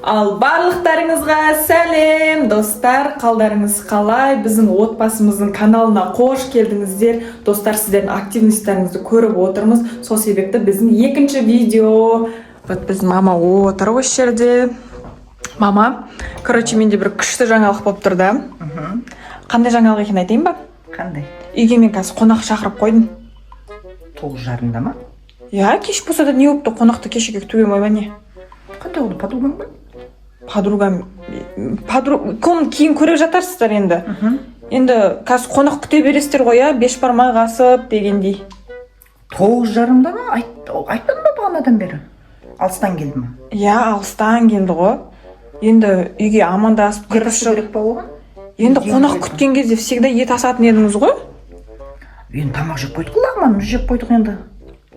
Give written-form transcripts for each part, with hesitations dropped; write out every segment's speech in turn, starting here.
Ал барлықтарыңызға сәлем, достар, қалдарыңыз қалай? Біздің отбасымыздың каналына қош келдіңіздер. Достар, сіздердің активностарыңызды көріп отырмыз. Сол себепті біздің екінші видео. Вот біздің мама отыр осы жерде. Мама, короче, менде бір күшті жаңалық болып тұр да. Қандай жаңалық екенін айтайын ба? Қандай? Үйге мен қазір қонақ шақырып қойдым. 9:30-да ма? Я, кеш болса да не болыпты, қонақты кешеге күтуге ма не? Қандай ол подругам ба? Подругам, кейін көріп жатарсыздар енді. Енді қазір қонақ күте бересіздер ғой, 5 бармақ асып дегендей. 9:30-да ма? Айтпадым ба бағанадан бері? Алыстан келді ма? Алыстан келді ғой. Енді үйге амандасып кіріп керек па оған? Енді қонақ күткен кезде всегда ет асатын едіңіз ғой? Енді тамақ жеп қойдық, лағман жеп қойдық енді.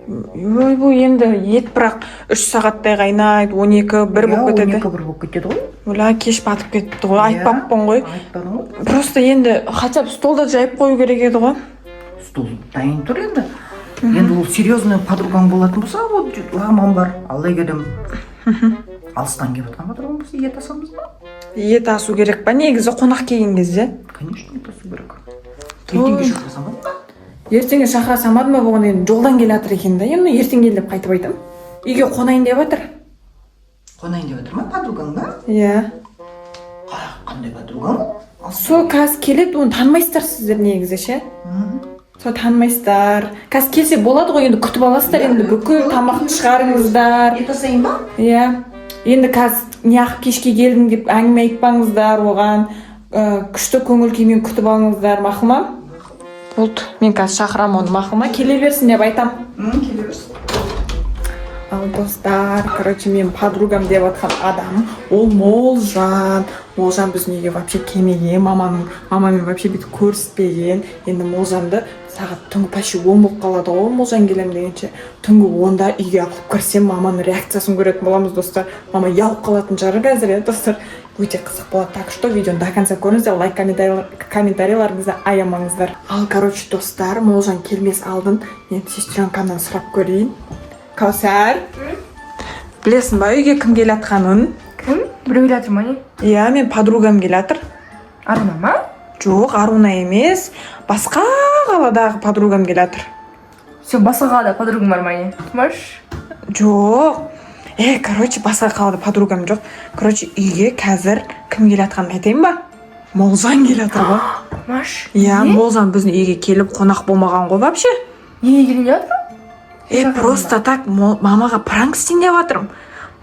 Бұл енді ет бірақ 3 сағаттай қайнайды, 12-1 болып кетеді. 12-1 болып кетеді ғой. Оля, кеш батып кетті ғой, айтпаппын ғой. Айтпадың ғой. Просто енді хотя бы столда жайып қою керек еді ғой. Стол дайын тұр енді. Енді ол серьезный подругаң болатын болса, вот лағман бар. Алла келем. Алыстан келіп жатқан подругаң болса, ет асамыз ба? Ет асу керек па? Негізі қонақ келген кезде? Конечно, ет асу керек. Ертеңге шақырсам ба? Ертеңге шақыра самадым ба, болған енді жолдан келе жатыр екен да. Енді ертең кел деп қайтып айтам. Үйге қонайын деп жатыр. Қонайын деп жатыр ма подругаң ба? Иә. Қандай подругаң? Сол қазір келеді, оны танымайсыздар сіздер негізі ше. Сол танымайсыздар. Қазір келсе болады ғой, енді күтіп аласыздар, енді бүкіл тамақты шығарыңыздар. Ет асайын ба? Иә. Енді қазір неғып кешке келдің деп әңгіме айтпаңыздар оған. Күшті көңіл күймен күтіп алыңыздар, мақұл ма? Болды, мен қазір шақырам оны, мақұл ма? Келе берсін деп айтам. Келе берсін. Ал достар, короче, мен подругам деп атқан адам, ол Молжан. Молжан біздің үйге вообще келмеген, мамамен вообще бүйтіп көріспеген. Енді Молжанды сағат түнгі почти 10 болып қалады ғой, Молжан келем дегенше. Түнгі 10-да үйге алып кірсем, маманың реакциясын көретін боламыз, достар. Мама ялып қалатын жары қазір, достар. Өте қызық болады. Так что видеоны до конца көріңіздер, лайк, комментарийларыңызды аямаңыздар. Ал, короче, достар, Молжан келмес алдын мен сестренкамнан сұрап көрейін. Каусар, білесің ба үйге кім келе жатқанын? Кім? Біреу келе жатыр ма не? Иә, мен подругам келе жатыр. Аруна ма? Жоқ, Аруна емес. Басқа қаладағы подругам келе жатыр. Все, басқа қалада подругам бар ма не? Маш? Жоқ. Короче, басқа қалада подругам жоқ. Короче, үйге қазір кім келе жатқанын айтайын ба? Молжан келе жатыр ғой. Маш? Иә, Молжан біздің үйге келіп қонақ болмаған ғой вообще. Неге келген деп жатыр? Просто так мамаға пранк істейін деп жатырмын.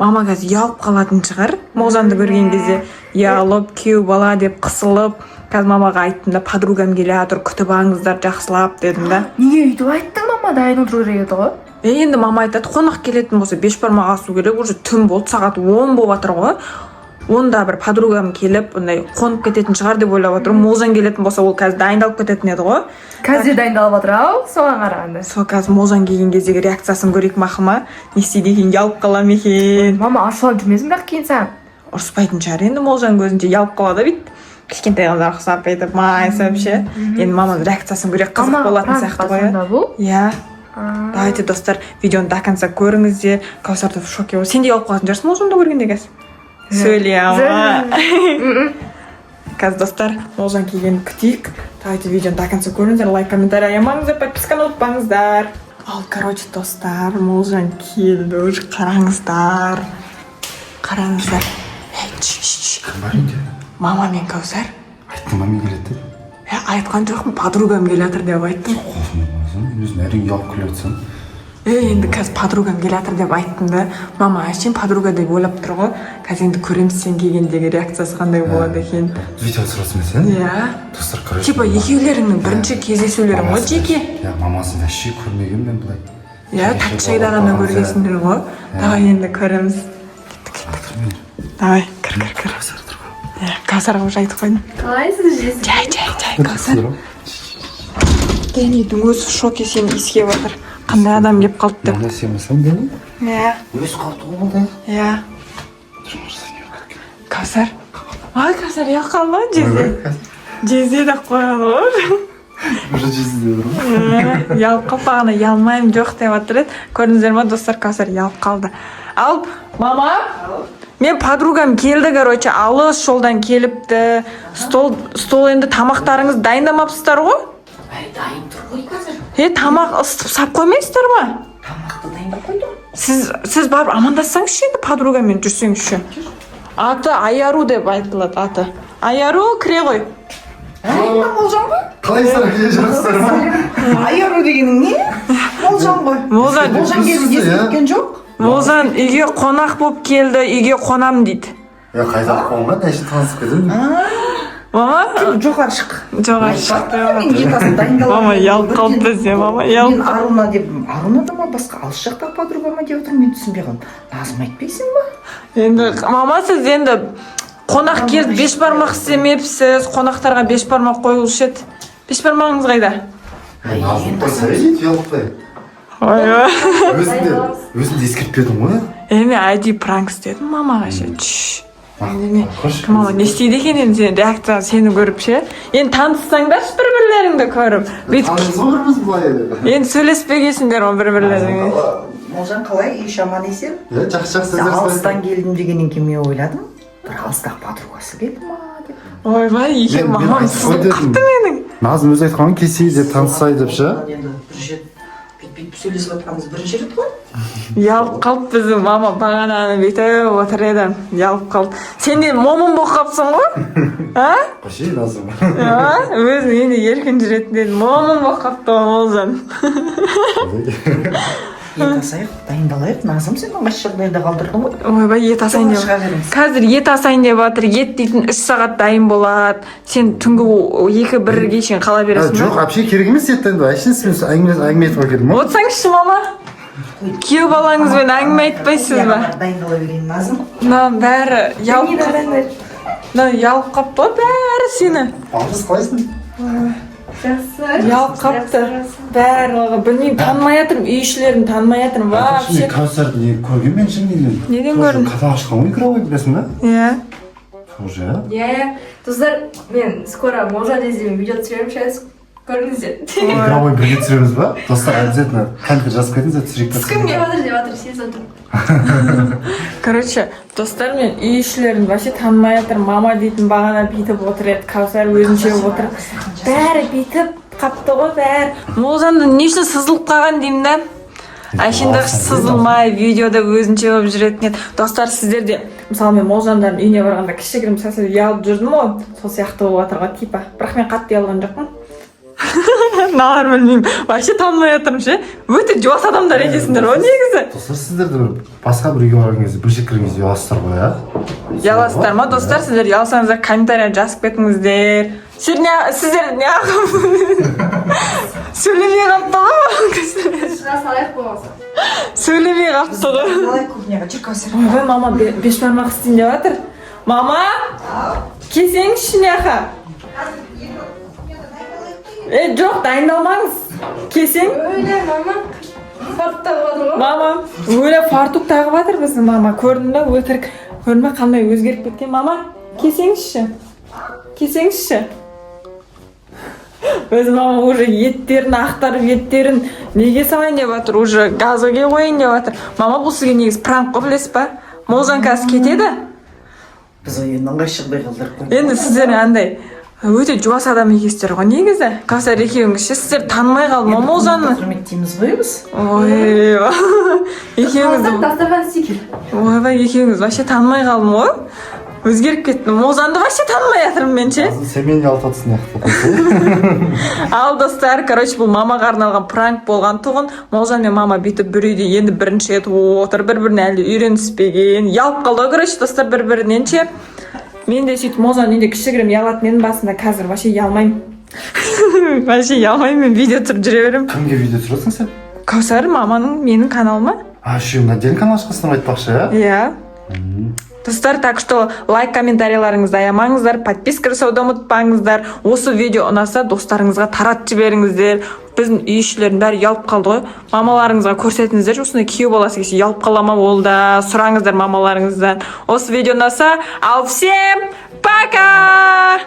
Мама қазір ұялып қалатын шығар. Молжанды көрген кезде ұялып, күйеу бала деп қысылып. Қазір мамаға айттым да, подругам келе жатыр, күтіп алыңыздар, жақсылап дедім да. Неге өйтіп айттың, мама дайын отыру керек еді ғой? Енді мама айтады, қонақ келетін болса 5 бармақ асу керек, уже түн болды, сағат 10 болып жатыр ғой. Онда бір подругам келіп, ондай қонып кететін шығар деп ойлап отырмын. Молжан келетін болса, ол қазір дайындалып кететін еді ғой. Қазір дайындалып жатыр ау, соған қарағанда. Сол қазір Молжан келген кездегі реакциясын көрейік, мақұл ма? Не істейді екен, ұялып қалам екен. Мама ашуланып жүрмесің бірақ кейін саған. Ұрыспайтын шығар, енді Молжан көзінше ұялып қалады бүйтіп. Кішкентай қыздар ұқсап етіп, майысып ше. Енді маманың реакциясын көрейік, қызық болатын сияқты ғой. Иә. Давайте, достар, видеоны до конца көріңіздер. Каусарды в шоке. Сен де ұялып қалатын жарсың Молжанды көргенде қазір. Сөйлей ама. Қазір, достар, Молжан келгенін күтейік. Давайте, видеоны до конца көріңіздер. Лайк, комментарий аямаңыздар, подписканы ұмытпаңыздар. Ал, короче, достар, Молжан келді, уже қараңыздар. Қараңыздар. Бар үйде? Мама мен Каусар. Айттың маме келеді деп? Айтқан жоқпын, подругам келе жатыр деп айттым. Мен өзім әрең ұялып келе жатсам. Енді қазір подругам келе жатыр деп айттым да. Мама әшейін подруга деп ойлап тұр ғой. Қазір енді көреміз сен келгендегі реакциясы қандай болады екен. Видео түсіресің бе сен? Иә. Достар, короче. Типа екеулеріңнің бірінші кездесулерің ғой жеке. Иә, мамасын вообще көрмеген мен бұлай. Иә, тәтішайда ғана көргенсіңдер ғой. Давай енді көреміз. Давай, кір. Каусарға уже айтып қойдым. Қалайсыз жесің? Жай, Каусар. Денейдің өзі шоке сені иіскеп отыр. Қандай адам кеп қалды деп. Мама сен мысың Дени? Иә. Өз қалды ғой болды. Иә. Каусар. Каусар ұялып қалды ғой Жезе де қойған ғой. Уже жезді деп тұр ғой. Ұялып қалып бағана ұялмаймын жоқ деп жатыр еді. Көрдіңіздер ма, достар, Каусар ұялып қалды. Ал, мама, Мен подругам келді, короче, алыс жолдан келіпті. Стол енді тамақтарыңыз дайындамапсыздар ғой? Дайын тұр ғой қазір. Тамақ ысытып сап қоймайсыздар ма? Тамақты дайындап қойдым. Сіз барып амандассаңызшы енді подругамен жүрсеңізші. Аты Аяру деп айтылады, аты. Аяру, кіре ғой. Молжан ғой? Қалайсыздар, келе жатырсыздар ма? Аяру дегенің не? Молжан ғой. Молжан кезінде естіткен жоқ. Молжан үйге қонақ болып келді, үйге қонам дейді. Қайда қонған, әші танысып кетім. Мама? Жоғары шық. Жоғары шықты. Мен етасын дайындалып. Мама, ялып қалды бізде, мама, ялып. Мен Аруна деп, Аруна да ма басқа алыс жақтағы подругама деп отырмын, мен түсінбей қалдым. Назым айтпайсың ба? Енді, мама, сіз енді қонақ келді, беш бармақ істемепсіз, қонақтарға беш бармақ қойылшы еді. Беш бармағыңыз қайда? Назым қойса, ұялықпай. Ой, Өзімді ескертпедім ғой. мен айди пранк істедім мамаға ше. Мама, не істейді екен енді сен реакция сені көріп ше. Енді таныссаңдаршы бір-бірлеріңді көріп. Танымыз отырмыз былай. Енді сөйлеспегесіңдер ғой бір-бірлеріңе. Молжан қалай, үй аман есен? Жақсы Алыстан келдім дегеннен кейін мен ойладым. Бір алыстағы подругасы келді ма деп. Ойбай, екен мамам сызып қақты менің. Назым өзі айтқан келсей деп танысай деп ше. Енді бір жер бүйтіп сөйлесіп жатқанымыз бірінші рет қой. Ялып қалып біздің мама бағананы бүйтіп отыр еді. Ялып қалды. Сен де момын болып қалыпсың ғой? А? Қашей Назым. Өзің енді еркін жүретін едім. Момын болып қалыпты ғой Молжан. Ет асайық, дайындалайық. Назым сен оңаш жағдайда қалдырдың ғой. Ойбай, ет асайын деп жатыр. Қазір ет асайын деп жатыр. Ет дейтін 3 сағат дайын болады. Сен түнгі 2-1-ге шейін қала бересің ба? Жоқ, вообще керек емес ет енді. Әшейін әңгіме айтуға келдім ма? Отырсаңызшы, мама. Күйеу балаңызбен әңгіме айтпайсыз ба? Дайындала берейін, Назым. Бәрі ялып қапты ғой, бәрі сені. Алғыз қалайсың? Ялып қапты. Бәрі, білмеймін, танымай жатырмын, үй ішілерін танымай жатырмын. Вообще Кәусарды көрген мен шын Неден көрдің? Қата ашқан ғой микровой білесің ба? Иә. Тоже. Достар, мен скоро Молжан іздеумен видео түсіремін, сейчас көріңіздер. Микровой бірге түсіреміз ба? Достар, обязательно кәмпір жазып кетіңіздер, түсірейік. Кім келіп жатыр деп жатыр, сез отыр. Короче, достар, мен үй ішілерін вообще танымай жатырмын. Мама дейтін бағана бүйтіп отыр еді, Кәусар өзінше отыр. Бәрі бүйтіп қапты ғой, бәрі. Молжанды не үшін сызылып қалған деймін да? Әшейінде сызылмай, видеода өзінше болып жүретін еді. Достар, сіздер де, мысалы мен Молжандардың үйіне барғанда кішігірім сәсіп ұялып жүрдім ғой, сол сияқты болып жатыр ғой, типа. Бірақ мен қатты ұялған жоқпын. Налар білмеймін, вообще танымай жатырмын ше. Өте жуас адамдар екенсіңдер ғой негізі. Достар, сіздер де басқа бір үйге барған кезде бөлшек кіргенде ұяласыздар ғой, а? Ұяласыздар ма, достар? Сіздер ұялсаңыздар комментария жазып кетіңіздер. Сіздер не сөйлемей қалыпты ғой? Шыға салайық болмаса. Сөйлемей қалыпты ғой. Қалай кухняға жүр Кәусар. Ойбай, мама беш бармақ істейін деп жатыр. Мама, келсеңізші неға? Жоқ, дайындалмаңыз. Келсең. Öyle mama. Fart tağıp var. Мама, өлі фартук тағып жатыр біздің мама. Көрдің бе, өтірік. Көрдің бе, қандай өзгеріп кеткен мама? Келсеңізші. Келсеңізші. Өз мама уже еттерін ақтарып, еттерін неге салайын деп жатыр, уже газға қойын деп жатыр. Мама, бұл сізге негіз пранк қой, білесіз ба? Молжан қазір кетеді. Біз ойыннан қайшықдай қалдырып қойдық. Енді сіздер андай өте жуас адам екенсіздер ғой, негізі. Кәусар екеуіңіз ше, сіздер танымай қалды ма Молжанны? Құрметтейміз ғой біз. Ой, екеуіңіз. Дастархан стикер. Ойбай, екеуіңіз вообще танымай қалдым ғой. Өзгеріп кеттім. Молжанды вообще танымай жатырмын мен ше. Сен мені алтатысың яқты. Ал достар, короче, бұл мамаға арналған пранк болған тұғын. Молжан мен мама бүйтіп бір үйде енді бірінші рет отыр, бір-біріне әлі үйреніспеген. Ялып қалды, короче, достар бір-бірінен ше. Мен де сөйтіп Молжан үйде кішігірім ялатын едім басында, қазір вообще ялмаймын. Вообще ялмаймын, мен видео түсіріп жүре беремін. Кімге видео түсіресің сен? Кәусар, маманың, менің каналыма. Еще отдельный канал ашқансың айтпақшы, а? Иә. Достар, так что лайк, комментарийларыңызды аямаңыздар, подписка жасауды ұмытпаңыздар. Осы видео ұнаса достарыңызға таратып жіберіңіздер. Біздің үй ішілердің бәрі ұялып қалды ғой. Мамаларыңызға көрсетіңіздер. Осындай күйеу баласы келсе ұялып қала ма ол да, сұраңыздар мамаларыңыздан. Осы видео ұнаса, ал всем пока!